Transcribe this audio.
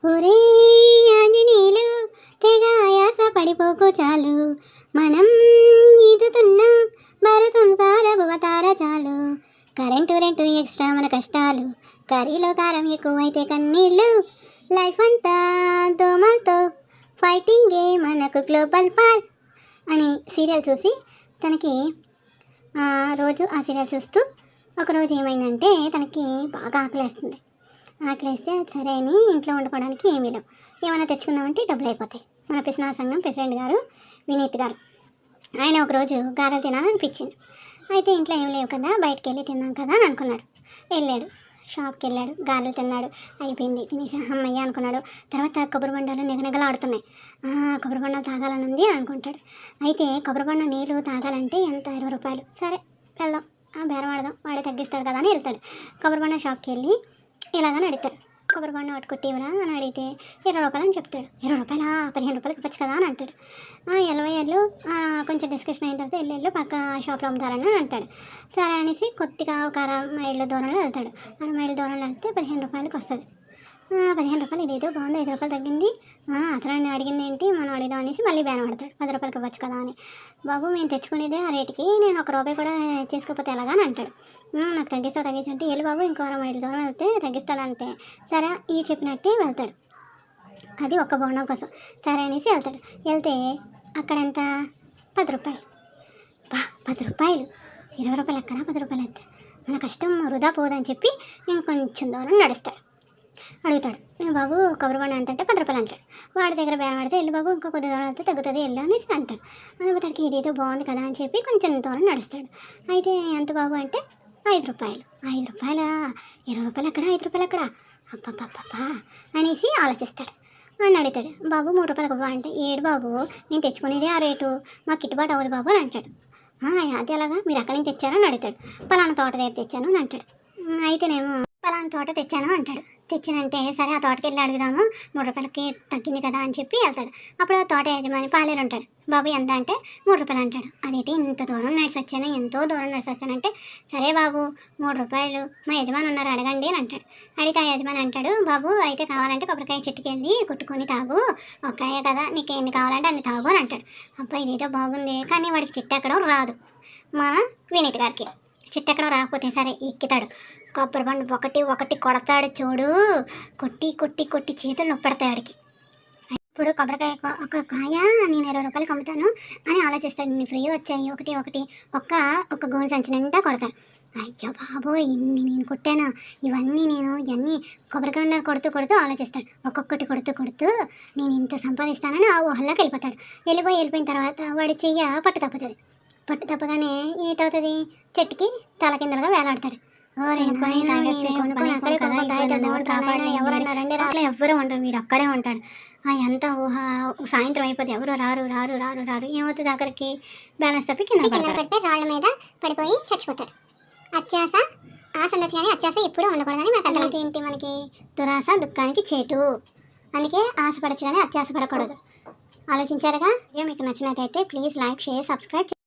ఒరే ఆంజనేయులు తెగ ఆయాస పడిపోకు చాలు, మనం ఈదుతున్న మరు సంసార భువతార చాలు. కరెంటు రెంటు ఎక్స్ట్రా మన కష్టాలు, కర్రీలో కారం ఎక్కువైతే కన్నీళ్ళు, లైఫ్ అంతా దోమలతో ఫైటింగే మనకు గ్లోబల్ పార్ అని సీరియల్ చూసి తనకి రోజు ఆ సీరియల్ చూస్తూ ఒకరోజు ఏమైందంటే తనకి బాగా ఆకలేస్తుంది. ఆకలేస్తే సరే అని ఇంట్లో వండుకోవడానికి ఏమీ లేవు, ఏమైనా తెచ్చుకుందామంటే డబ్బులు అయిపోతాయి. మన పిసినా సంఘం ప్రెసిడెంట్ గారు వినీత్ గారు, ఆయన ఒకరోజు గారెలు తినాలనిపించింది. అయితే ఇంట్లో ఏం లేవు కదా, బయటకు వెళ్ళి తిన్నాం కదా అని అనుకున్నాడు. వెళ్ళాడు, షాప్కి వెళ్ళాడు, గారెలు తిన్నాడు, అయిపోయింది తినేసి అమ్మయ్య అనుకున్నాడు. తర్వాత కొబ్బరి బండాలు నిగనిగలాడుతున్నాయి. కొబ్బరి బండాలు తాగాలని ఉంది అనుకుంటాడు. అయితే కొబ్బరి బండ నీళ్ళు తాగాలంటే ఎంత, 20 రూపాయలు. సరే వెళ్దాం, బేరం ఆడదాం, వాడే తగ్గిస్తాడు కదా అని వెళ్తాడు. కొబ్బరి బండ షాప్కి వెళ్ళి ఇలాగని అడుగుతాడు, కొబ్బరి బండ పట్టుకొట్టివరా అని అడిగితే 20 రూపాయలు అని చెప్తాడు. 20 రూపాయలా, 15 రూపాయలకి ఇవ్వచ్చు కదా అని అంటాడు. 20 ఏళ్ళు కొంచెం డిస్కషన్ అయిన తర్వాత వెళ్ళు పక్క షాప్లో అమ్ముతారని అంటాడు. సరే అనేసి కొద్దిగా ఒక 60 మైళ్ళ దూరంలో వెళ్తాడు. 60 మైళ్ళ దూరంలో వెళ్తే 15 రూపాయలకి వస్తుంది. 15 రూపాయలు, ఇదేదో బాగుంది, 5 రూపాయలు తగ్గింది, అతను అడిగింది ఏంటి మనం అడిగిదాం అనేసి మళ్ళీ బేరం ఆడతాడు. 10 రూపాయలకి ఇవ్వచ్చు కదా అని. బాబు మేము తెచ్చుకునేదే ఆ రేటుకి, నేను 1 రూపాయి కూడా చేసుకోకపోతే ఎలాగా అని అంటాడు. నాకు తగ్గించంటే వెళ్ళి బాబు ఇంకో 60 మైళ్ళ దూరం వెళ్తే తగ్గిస్తాడంటే సరే ఈ చెప్పినట్టే వెళ్తాడు. అది ఒక్క బోండం కోసం సరే అనేసి వెళ్తాడు. వెళ్తే అక్కడ ఎంత, 10 రూపాయలు. 10 రూపాయలు, 20 రూపాయలు ఎక్కడ, 10 రూపాయలు అయితే మన కష్టం వృధా పోదని చెప్పి ఇంకొంచెం దూరం నడుస్తాడు. అడుగుతాడు, బాబు కొబ్బరి బండ ఎంత అంటే 10 రూపాయలు అంటాడు. వాడి దగ్గర బేరం ఆడితే వెళ్ళి బాబు ఇంకో కొద్ది దూరం వెళ్తే తగ్గుతుంది వెళ్ళు అనేసి అంటారు. అనుకుంటాడికి ఇదేదో బాగుంది కదా అని చెప్పి కొంచెం దూరం నడుస్తాడు. అయితే ఎంత బాబు అంటే 5 రూపాయలు. 5 రూపాయలా, 20 రూపాయలు ఎక్కడ, 5 రూపాయలు ఎక్కడ, అప్పప్పప్పా అనేసి ఆలోచిస్తాడు. అని అడుగుతాడు, బాబు 3 రూపాయలకు ఇవ్వ అంటే, ఏడు బాబు నేను తెచ్చుకునేదే ఆ రేటు, మాకు గిట్టుబాటు అవ్వదు బాబు అని అంటాడు. అది ఎలాగా, మీరు ఎక్కడి నుంచి తెచ్చారని అడుగుతాడు. పలానా తోట దగ్గర తెచ్చాను అని అంటాడు. అయితేనేమో పలానా తోట తెచ్చాను అంటాడు. తెచ్చినంటే సరే ఆ తోటకి వెళ్ళి అడుగుదాము, 3 రూపాయలకి తగ్గింది కదా అని చెప్పి వెళ్తాడు. అప్పుడు ఆ తోట యజమాని పాలేరు ఉంటాడు. బాబు ఎంత అంటే 3 రూపాయలు అంటాడు. అదేంటి ఇంత దూరం నడిచి వచ్చాను, ఎంతో దూరం నడిచి వచ్చానంటే సరే బాబు 3 రూపాయలు, మా యజమాని ఉన్నారు అడగండి అని అంటాడు. అడిగితే ఆ యజమాని అంటాడు, బాబు అయితే కావాలంటే కొబ్బరికాయ చెట్టుకి వెళ్ళి కొట్టుకొని తాగు, ఒక్కాయే కదా నీకు ఎన్ని కావాలంటే అన్ని తాగు అని అంటాడు. అబ్బాయి ఇదేదో బాగుంది, కానీ వాడికి చిట్టు ఎక్కడం రాదు. మన వినీత్ గారికి చిట్టు ఎక్కడం రాకపోతే సరే ఎక్కుతాడు. కొబ్బరి బండ ఒకటి కొడతాడు చూడు, కొట్టి కొట్టి కొట్టి చేతులు నొప్పెడతాయి వాడికి. ఇప్పుడు కొబ్బరికాయ ఒక కాయ నేను 20 రూపాయలకి అమ్ముతాను అని ఆలోచిస్తాడు. నేను ఫ్రీ వచ్చాయి ఒక్క గోను సంచి నిండా కొడతాడు. అయ్యో బాబోయ్ ఇన్ని నేను కొట్టాను, ఇవన్నీ కొబ్బరికాయ కొడుతూ ఆలోచిస్తాడు. ఒక్కొక్కటి కొడుతూ నేను ఇంత సంపాదిస్తానని ఆ ఊహల్లోకి వెళ్ళిపోతాడు. వెళ్ళిపోయిన తర్వాత వాడి చెయ్య పట్టు తప్పగానే ఏటవుతుంది, చెట్టుకి తల కిందలుగా వేలాడతాడు. ఎవరన్నారండి అట్లా ఎవ్వరూ ఉంటారు, వీడు అక్కడే ఉంటాడు. ఎంత సాయంత్రం అయిపోతే ఎవరు రారు. ఏమవుతుంది అక్కడికి బ్యాలెన్స్ తప్పి కింద పడితే రాళ్ళ మీద పడిపోయి చచ్చిపోతాడు. ఆశ ఉండొచ్చు కానీ అత్యాశ ఎప్పుడూ ఉండకూడదని మనకు అర్థం. ఏంటి మనకి దురాశ దుఃఖానికి చేటు, అందుకే ఆశ పడచ్చు కానీ అత్యాశ పడకూడదు. ఆలోచించారుగా? మీకు నచ్చినట్టయితే ప్లీజ్ లైక్, షేర్, సబ్స్క్రైబ్.